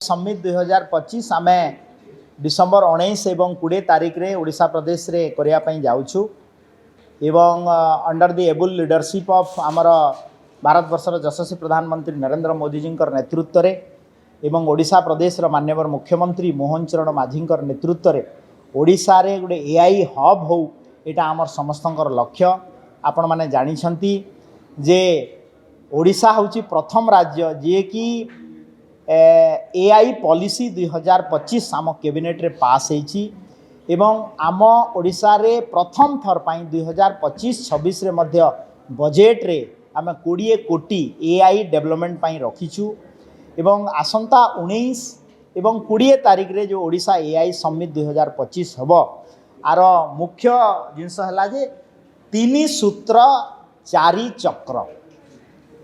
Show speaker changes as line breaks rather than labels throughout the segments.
Summit 2025 आम December 19 और 20 तारिख रे ओडिशा प्रदेश रे करने जाऊँ एवं under the able leadership of आमर भारत वर्षर यशस्वी प्रधानमंत्री नरेंद्र मोदी जी नेतृत्व रे एवं ओडिशा प्रदेश माननीय मुख्यमंत्री मोहन चरण माझी नेतृत्व रे ओडिशा रे गोटे एआई हब हो यहाँ आमर समस्त लक्ष्य। आपण माने जानिछंती जे ओडिशा होची प्रथम राज्य जे कि एआई पॉलिसी 2025 आम कैबिनेट रे पास होईची एवं आम ओडिशा रे प्रथम थर पाई 2025-26 रे मध्य बजेट रे आम 20 कोटी एआई डेवलपमेंट पाई रखीचु एवं आसंता 19 एवं 20 तारिख रे जो ओडिशा एआई समिट 2025 हबो आर मुख्य जिनस हला जे 3 सूत्र 4 चक्र।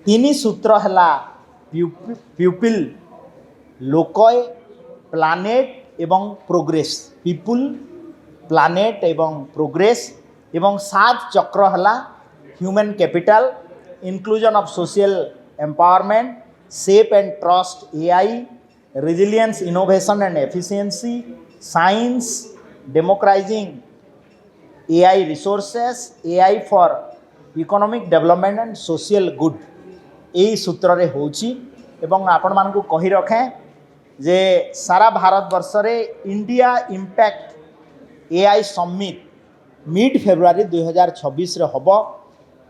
3 सूत्र हला पीपल लोकय प्लानेट एवं प्रोग्रेस पीपल प्लानेट एवं प्रोग्रेस एवं 7 चक्र हला human capital inclusion of social empowerment safe and trust AI resilience innovation and efficiency science democratizing AI resources AI for economic development and social good यही सूत्र रे होची एवं आपण मानकु कहि रखें जे सारा भारत वर्ष रे India impact AI summit mid February 2026 रे हबो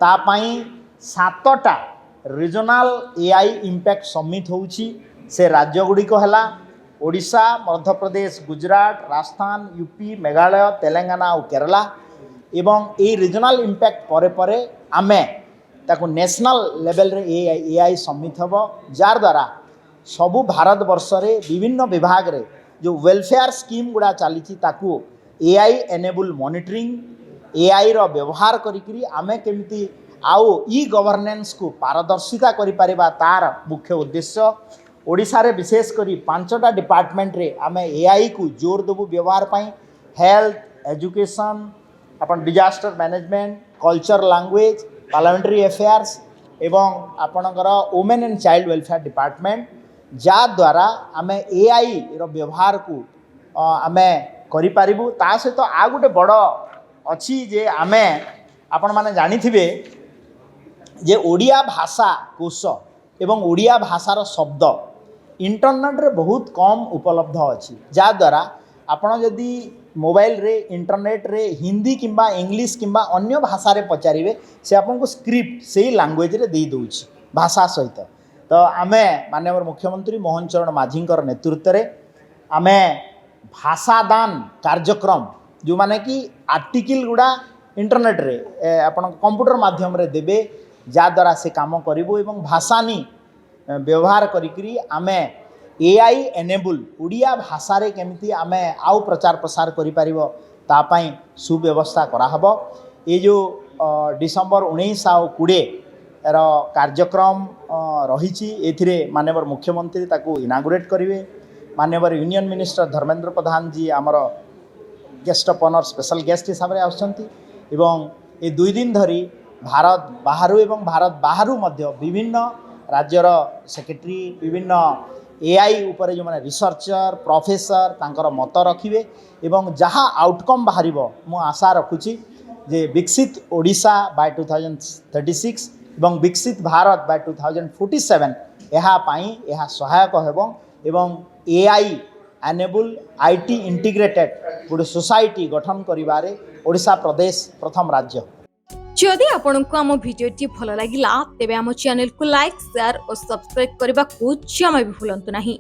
ता पई 7टा रीजनल एआई इम्पैक्ट समिट होची से राज्य गुडी को हला ओडिशा मध्य प्रदेश गुजरात राजस्थान यूपी मेघालय तेलंगाना और केरला एवं ये रीजनल इम्पैक्ट परे परे आमे ताको नेशनल लेवल रे एआई समिट हबो जार द्वारा सबु भारत वर्ष रे विभिन्न विभाग रे जो वेलफेयर स्कीम गुड़ा चली ताकू एआई एनेबल मॉनिटरिंग एआई रो व्यवहार करी आमे केमिति आउ ई गवर्नेंस को पारदर्शिता करि परिबा तार मुख्य उद्देश्य ओडिशा रे विशेष करी 5टा डिपार्टमेंट रे आमे एआई को जोर देबु व्यवहार पाई हेल्थ एजुकेशन अपन disaster management culture language parliamentary affairs एवं आपणकर women and child welfare department जा द्वारा आमे एआई रो व्यवहार को आमे करि पारिबु। ता सहित आ गोटे बड़ अछि जे आमे आपण माने जानिथिबे जे ओडिया भाषा कोश एवं ओडिया भाषार शब्द इंटरनेट रे बहुत कम उपलब्ध अछि जा द्वारा आपण जदि मोबाइल रे इंटरनेट रे हिंदी किंबा इंग्लिश किंबा अन्य भाषा रे पचारिबे से आपन को स्क्रिप्ट से लैंग्वेज रे दे दउछि भाषा सहित। तो आमे माननीय मुख्यमंत्री मोहन चरण माझी नेतृत्व रे आमे भाषादान कार्यक्रम जो माने कि आर्टिकल गुड़ा इंटरनेट रे आपन कंप्यूटर माध्यम रे देबे जा द्वारा से काम करिवो एवं भाषानी व्यवहार करी आमे एआई एनेबल ओडिया भाषा रे केमिति आमे आउ प्रचार प्रसार करि परिबो ता पई सुव्यवस्था करा हबो। ये जो डिसेम्बर 19 और 20 रो कार्यक्रम रहिछि एथिरे माननीय मुख्यमंत्री ताकू इनागुरेट करिवे माननीय यूनियन मिनिस्टर धर्मेंद्र प्रधान जी आमर guest of honour special guest हिसाब से आसुचंती एवं ये 2 दिन धरी भारत बाहरु एवं भारत बाहरु मध्य विभिन्न राज्यर सेक्रेटरी विभिन्न एआई उपरे जो माने रिसर्चर प्रोफेसर तांकर मत रखिबे एवं जहाँ आउटकम बाहरिबो मु आशा रखुची जे विकसित ओडिशा बाय 2036 एवं विकसित भारत बाय 2047 यहाँ पाई यहाँ सहायक हेबो एवं एआई एनेबल आईटी इंटीग्रेटेड गोटे सोसाइटी गठन करिबारे ओडिशा प्रदेश प्रथम राज्य।
जदि आपंक आम भिडी भल लगा तेब आम चैनल को लाइक शेयर और सब्सक्राइब करने को जमा भी भूलु नहीं।